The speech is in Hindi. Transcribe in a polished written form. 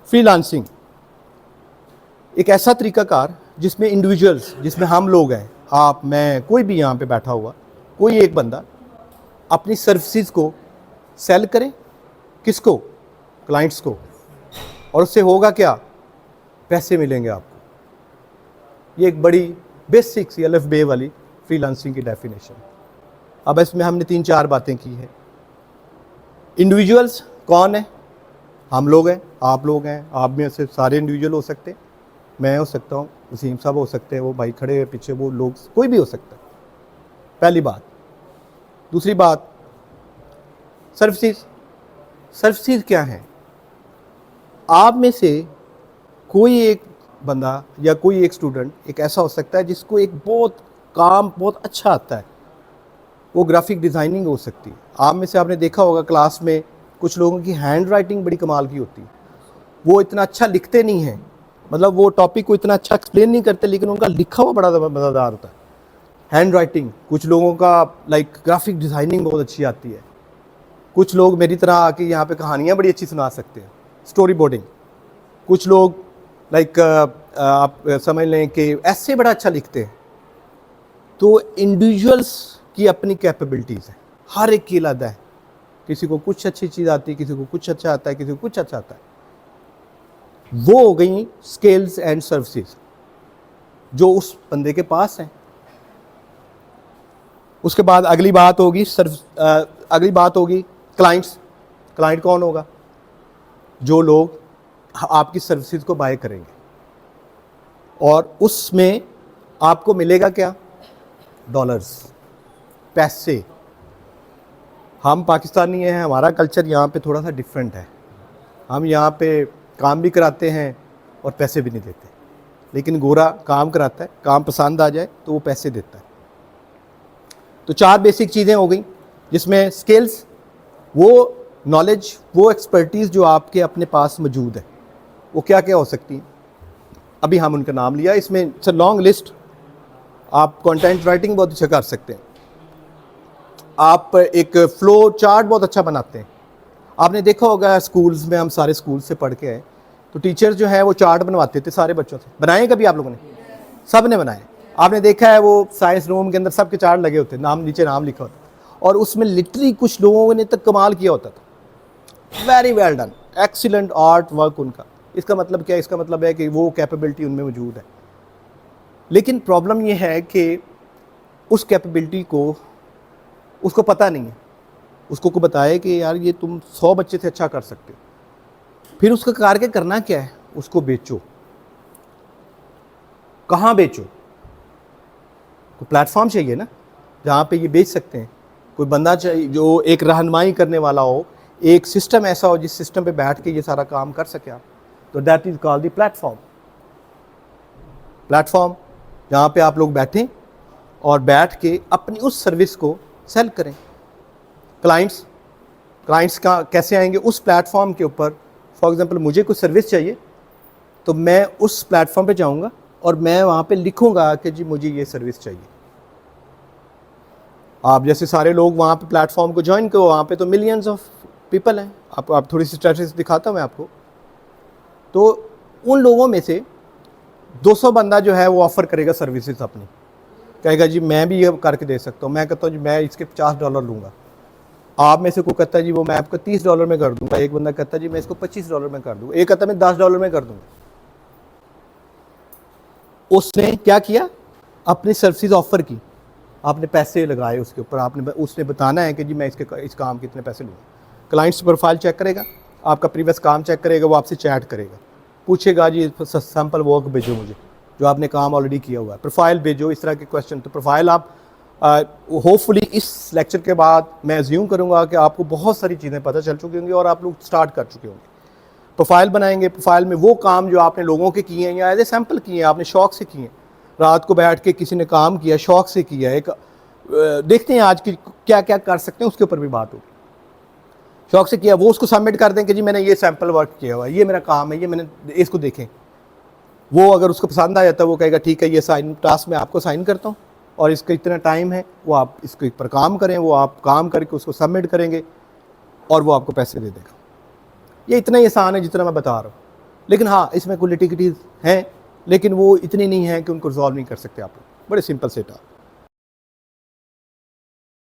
फ्रीलांसिंग एक ऐसा तरीकाकार जिसमें इंडिविजुअल्स, जिसमें हम लोग हैं, आप, मैं, कोई भी यहाँ पे बैठा हुआ, कोई एक बंदा अपनी सर्विसेज को सेल करे। किसको? क्लाइंट्स को। और उससे होगा क्या? पैसे मिलेंगे आपको। ये एक बड़ी बेसिक सी अलफ बे वाली फ्रीलांसिंग की डेफिनेशन। अब इसमें हमने 3-4 बातें की हैं। इंडिविजुअल्स कौन है? हम लोग हैं, आप लोग हैं, आप में से सारे इंडिविजुअल हो सकते हैं, मैं हो सकता हूँ, वसीम साहब हो सकते हैं, वो भाई खड़े हैं पीछे, वो लोग, कोई भी हो सकता है। पहली बात। दूसरी बात, सर्विसेज। सर्विसेज क्या है? आप में से कोई एक बंदा या कोई एक स्टूडेंट एक ऐसा हो सकता है जिसको एक काम बहुत अच्छा आता है, वो ग्राफिक डिज़ाइनिंग हो सकती है। आप में से आपने देखा होगा क्लास में कुछ लोगों की हैंड राइटिंग बड़ी कमाल की होती है। वो इतना अच्छा लिखते नहीं हैं, मतलब वो टॉपिक को इतना अच्छा एक्सप्लेन नहीं करते, लेकिन उनका लिखा हुआ बड़ा मज़ेदार होता है। Hand writing. कुछ लोगों का लाइक ग्राफिक डिज़ाइनिंग बहुत अच्छी आती है। कुछ लोग मेरी तरह आके यहाँ पे कहानियाँ बड़ी अच्छी सुना सकते हैं, स्टोरी बोर्डिंग। कुछ लोग लाइक आप समझ लें कि ऐसे बड़ा अच्छा लिखते हैं। तो इंडिविजुअल्स की अपनी कैपेबिलिटीज़ है, हर एक की अलग है। किसी को कुछ अच्छी चीज़ आती है, किसी को कुछ अच्छा आता है, किसी को कुछ अच्छा आता है। वो हो गई स्किल्स एंड सर्विसेज जो उस बंदे के पास हैं। उसके बाद अगली बात होगी क्लाइंट्स। क्लाइंट कौन होगा? जो लोग आपकी सर्विसेज को बाय करेंगे, और उसमें आपको मिलेगा क्या? डॉलर्स, पैसे। हम पाकिस्तानी हैं, हमारा कल्चर यहाँ पे थोड़ा सा डिफरेंट है। हम यहाँ पे काम भी कराते हैं और पैसे भी नहीं देते, लेकिन गोरा काम कराता है, काम पसंद आ जाए तो वो पैसे देता है। तो 4 बेसिक चीज़ें हो गई, जिसमें स्किल्स, वो नॉलेज, वो एक्सपर्टीज़ जो आपके अपने पास मौजूद है, वो क्या क्या हो सकती हैं। अभी हम उनका नाम लिया, इसमें इट्स अ लॉन्ग लिस्ट। आप कंटेंट राइटिंग बहुत अच्छा कर सकते हैं, आप एक फ्लो चार्ट बहुत अच्छा बनाते हैं। आपने देखा होगा स्कूल्स में, हम सारे स्कूल से पढ़ के आए, तो टीचर जो है वो चार्ट बनवाते थे सारे बच्चों से। बनाए कभी आप लोगों ने? सब ने बनाए। आपने देखा है वो साइंस रूम के अंदर सबके चार्ट लगे होते, नाम नीचे नाम लिखा होता, और उसमें लिटरली कुछ लोगों ने तक कमाल किया होता था। Very well done, excellent art work उनका। इसका मतलब क्या है? इसका मतलब है कि वो कैपेबिलिटी उनमें मौजूद है। लेकिन प्रॉब्लम ये है कि उस कैपेबिलिटी को उसको पता नहीं है। उसको को बताए कि यार ये तुम 100 बच्चे से अच्छा कर सकते हो। फिर उसका करके करना क्या है? उसको बेचो। कहाँ बेचो? कोई प्लेटफॉर्म चाहिए ना जहाँ पे ये बेच सकते हैं। कोई बंदा चाहिए जो एक रहनुमाई करने वाला हो, एक सिस्टम ऐसा हो जिस सिस्टम पे बैठ के ये सारा काम कर सके आप। तो that is called the platform. Platform जहाँ पे आप लोग बैठें और बैठ के अपनी उस सर्विस को सेल करें। क्लाइंट्स का कैसे आएंगे? उस प्लेटफॉर्म के ऊपर। फॉर एग्जांपल मुझे कुछ सर्विस चाहिए, तो मैं उस प्लेटफॉर्म पे जाऊंगा और मैं वहाँ पे लिखूंगा कि जी मुझे ये सर्विस चाहिए। आप जैसे सारे लोग वहाँ पे प्लेटफॉर्म को ज्वाइन करो, वहाँ पे तो मिलियंस ऑफ पीपल हैं। आप थोड़ी सी स्टैटिस्टिक्स दिखाता हूँ मैं आपको। तो उन लोगों में से 200 बंदा जो है वो ऑफ़र करेगा सर्विसेज अपनी, कहेगा जी मैं भी ये करके दे सकता हूँ। मैं कहता हूँ जी मैं इसके $50 लूँगा। आप में से कोई कहता है जी वो मैं आपको $30 में कर दूँगा। एक बंदा कहता है जी मैं इसको $25 में कर दूँगा। एक कहता है मैं $10 में कर दूँगा। उसने क्या किया? अपनी सर्विसेज ऑफ़र की, आपने पैसे लगाए उसके ऊपर। उसने बताना है कि जी मैं इस काम के इतने पैसे लूँगा। क्लाइंट्स प्रोफाइल चेक करेगा, आपका प्रीवियस काम चेक करेगा, वो आपसे चैट करेगा, पूछेगा जी सैम्पल वर्क भेजो मुझे जो आपने काम ऑलरेडी किया हुआ है, प्रोफाइल भेजो, इस तरह के क्वेश्चन। तो प्रोफाइल आप होपफुली इस लेक्चर के बाद मैं अज्यूम करूँगा कि आपको बहुत सारी चीज़ें पता चल चुकी होंगी और आप लोग स्टार्ट कर चुके होंगे। प्रोफाइल बनाएंगे, प्रोफाइल में वो काम जो आपने लोगों के किए हैं या एज ए सैम्पल किए हैं, आपने शौक से किए हैं, रात को बैठ के किसी ने काम किया, शौक से किया। एक देखते हैं आज की क्या क्या कर सकते हैं, उसके ऊपर भी बात होगी। शौक से किया, वो उसको सबमिट कर दें कि जी मैंने ये सैम्पल वर्क किया हुआ है, ये मेरा काम है, ये मैंने, इसको देखें। वो अगर उसको पसंद आ जाता है वो कहेगा ठीक है ये साइन टास्क मैं आपको साइन करता हूँ और इसका इतना टाइम है, वो आप इसके ऊपर काम करें। वो आप काम करके उसको सबमिट करेंगे और वो आपको पैसे दे देगा। ये इतना ही आसान है जितना मैं बता रहा हूँ। लेकिन हाँ, इसमें कुछ लिटिगिटीज़ हैं, लेकिन वो इतनी नहीं है कि उनको रिजॉल्व नहीं कर सकते आप लोग। बड़े सिंपल सेट आप